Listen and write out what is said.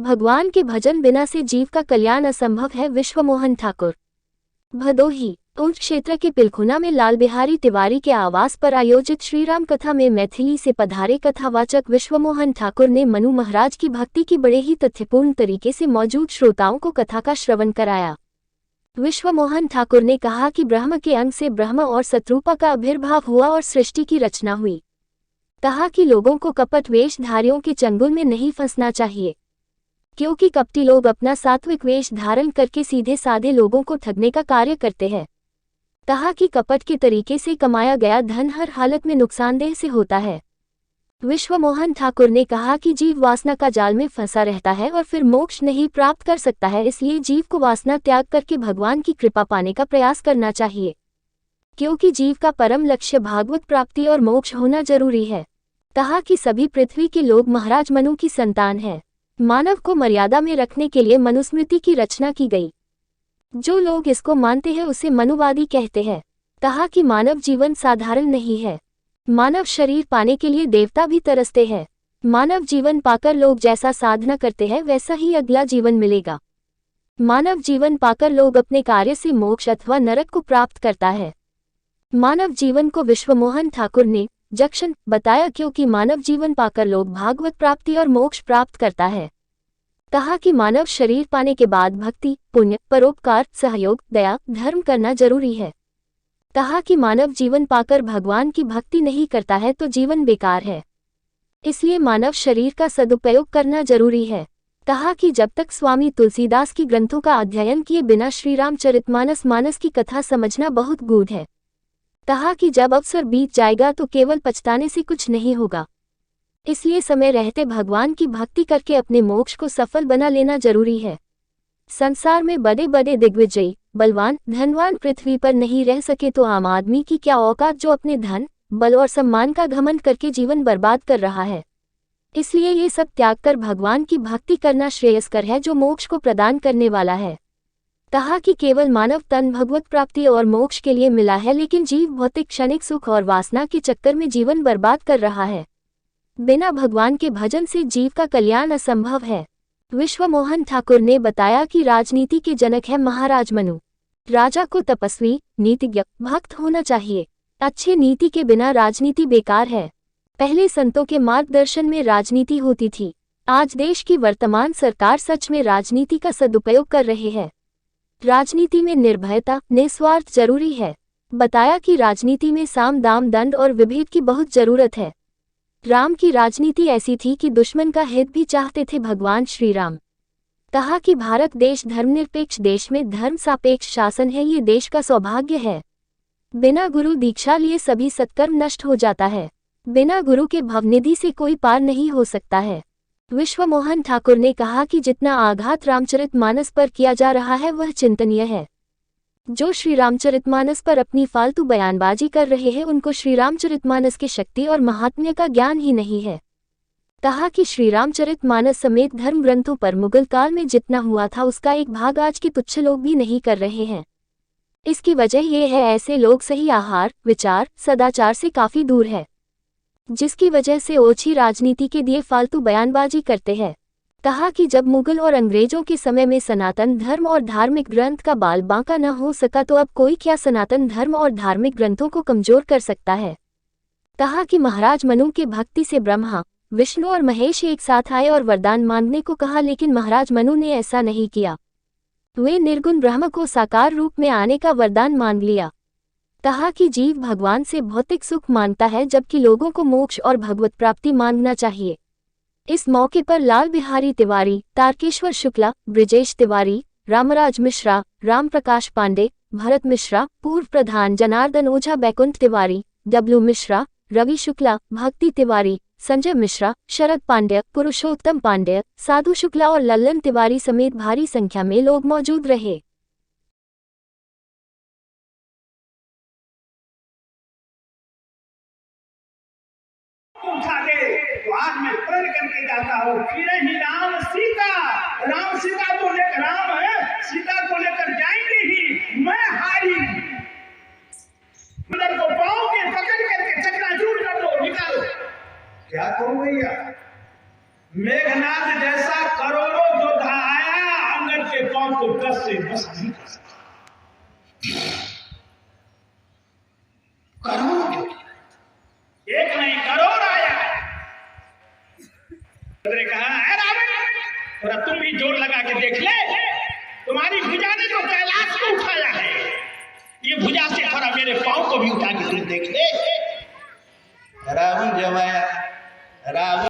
भगवान के भजन बिना से जीव का कल्याण असंभव है। विश्वमोहन ठाकुर, भदोही। ऊंच क्षेत्र के पिलखुना में लाल बिहारी तिवारी के आवास पर आयोजित श्रीराम कथा में मैथिली से पधारे कथावाचक विश्वमोहन ठाकुर ने मनु महाराज की भक्ति की बड़े ही तथ्यपूर्ण तरीके से मौजूद श्रोताओं को कथा का श्रवण कराया। विश्वमोहन ठाकुर ने कहा कि ब्रह्म के अंग से ब्रह्म और सतरूपा का आविर्भाव हुआ और सृष्टि की रचना हुई। कहा कि लोगों को कपट वेशधारियों के चंगुल में नहीं फंसना चाहिए, क्योंकि कपटी लोग अपना सात्विक वेश धारण करके सीधे साधे लोगों को ठगने का कार्य करते हैं। कहा कि कपट के तरीके से कमाया गया धन हर हालत में नुकसानदेह से होता है। विश्वमोहन ठाकुर ने कहा कि जीव वासना का जाल में फंसा रहता है और फिर मोक्ष नहीं प्राप्त कर सकता है, इसलिए जीव को वासना त्याग करके भगवान की कृपा पाने का प्रयास करना चाहिए, क्योंकि जीव का परम लक्ष्य भागवत प्राप्ति और मोक्ष होना जरूरी है। कहा कि सभी पृथ्वी के लोग महाराज मनु की संतान हैं। मानव को मर्यादा में रखने के लिए मनुस्मृति की रचना की गई। जो लोग इसको मानते हैं उसे मनुवादी कहते हैं। कहा कि मानव जीवन साधारण नहीं है। मानव शरीर पाने के लिए देवता भी तरसते हैं। मानव जीवन पाकर लोग जैसा साधना करते हैं वैसा ही अगला जीवन मिलेगा। मानव जीवन पाकर लोग अपने कार्य से मोक्ष अथवा नरक को प्राप्त करता है। मानव जीवन को विश्वमोहन ठाकुर ने जक्षण बताया, क्योंकि मानव जीवन पाकर लोग भागवत प्राप्ति और मोक्ष प्राप्त करता है। कहा कि मानव शरीर पाने के बाद भक्ति, पुण्य, परोपकार, सहयोग, दया, धर्म करना जरूरी है। कहा कि मानव जीवन पाकर भगवान की भक्ति नहीं करता है तो जीवन बेकार है, इसलिए मानव शरीर का सदुपयोग करना जरूरी है। कहा कि जब तक स्वामी तुलसीदास की ग्रंथों का अध्ययन किए बिना श्रीरामचरितमानस की कथा समझना बहुत गूढ़ है। कहा कि जब अवसर बीत जाएगा तो केवल पछताने से कुछ नहीं होगा, इसलिए समय रहते भगवान की भक्ति करके अपने मोक्ष को सफल बना लेना जरूरी है। संसार में बड़े बड़े दिग्विजयी, बलवान, धनवान पृथ्वी पर नहीं रह सके तो आम आदमी की क्या औकात जो अपने धन, बल और सम्मान का घमंड करके जीवन बर्बाद कर रहा है। इसलिए ये सब त्याग कर भगवान की भक्ति करना श्रेयस्कर है, जो मोक्ष को प्रदान करने वाला है। कहा कि केवल मानव तन भगवत प्राप्ति और मोक्ष के लिए मिला है, लेकिन जीव भौतिक क्षणिक सुख और वासना के चक्कर में जीवन बर्बाद कर रहा है। बिना भगवान के भजन से जीव का कल्याण असंभव है। विश्वमोहन ठाकुर ने बताया कि राजनीति के जनक है महाराज मनु। राजा को तपस्वी, नीतिज्ञ, भक्त होना चाहिए। अच्छे नीति के बिना राजनीति बेकार है। पहले संतों के मार्गदर्शन में राजनीति होती थी। आज देश की वर्तमान सरकार सच में राजनीति का सदुपयोग कर रहे हैं। राजनीति में निर्भयता, निस्वार्थ जरूरी है। बताया कि राजनीति में साम दाम दंड और विभेद की बहुत जरूरत है। राम की राजनीति ऐसी थी कि दुश्मन का हित भी चाहते थे भगवान श्री राम। कहा कि भारत देश धर्मनिरपेक्ष देश में धर्म सापेक्ष शासन है, ये देश का सौभाग्य है। बिना गुरु दीक्षा लिए सभी सत्कर्म नष्ट हो जाता है। बिना गुरु के भवनिधि से कोई पार नहीं हो सकता है। विश्वमोहन ठाकुर ने कहा कि जितना आघात रामचरितमानस पर किया जा रहा है वह चिंतनीय है। जो श्री रामचरितमानस पर अपनी फालतू बयानबाजी कर रहे हैं उनको श्री रामचरितमानस की शक्ति और महात्म्य का ज्ञान ही नहीं है। कहा कि श्री रामचरितमानस समेत धर्म ग्रंथों पर मुगल काल में जितना हुआ था उसका एक भाग आज के तुच्छ लोग भी नहीं कर रहे हैं। इसकी वजह यह है ऐसे लोग सही आहार, विचार, सदाचार से काफी दूर है, जिसकी वजह से ओछी राजनीति के लिए फालतू बयानबाजी करते हैं। कहा कि जब मुगल और अंग्रेजों के समय में सनातन धर्म और धार्मिक ग्रंथ का बाल बांका न हो सका तो अब कोई क्या सनातन धर्म और धार्मिक ग्रंथों को कमजोर कर सकता है। कहा कि महाराज मनु के भक्ति से ब्रह्मा, विष्णु और महेश एक साथ आए और वरदान मांगने को कहा, लेकिन महाराज मनु ने ऐसा नहीं किया। वे निर्गुण ब्रह्म को साकार रूप में आने का वरदान मांग लिया। कहा कि जीव भगवान से भौतिक सुख मांगता है, जबकि लोगों को मोक्ष और भगवत प्राप्ति मांगना चाहिए। इस मौके पर लाल बिहारी तिवारी, तारकेश्वर शुक्ला, ब्रिजेश तिवारी, रामराज मिश्रा, राम प्रकाश पांडे, भरत मिश्रा, पूर्व प्रधान जनार्दन ओझा, बैकुंठ तिवारी, डब्ल्यू मिश्रा, रवि शुक्ला, भक्ति तिवारी, संजय मिश्रा, शरद पांड्य, पुरुषोत्तम पांड्य, साधु शुक्ला और लल्लन तिवारी समेत भारी संख्या में लोग मौजूद रहे। तो आज मैं प्रण करके जाता हूँ, फिर ही राम सीता को लेकर, राम है सीता को लेकर जाएंगे ही, मैं हारी मंदिर को पाओगे पकड़ करके चकनाचूर कर दो, निकालो। क्या करूं भैया, मेघनाथ जैसा करोड़ों को बस से बस नहीं कर सकता। करोड़, एक नहीं करोड़ आया। ने कहा है रावण, थोड़ा तुम भी जोर लगा के देख ले, तुम्हारी भुजा ने जो कैलाश को उठाया है, ये भुजा से थोड़ा मेरे पांव को भी उठा के तुम देख ले। रावण जब आया, रावण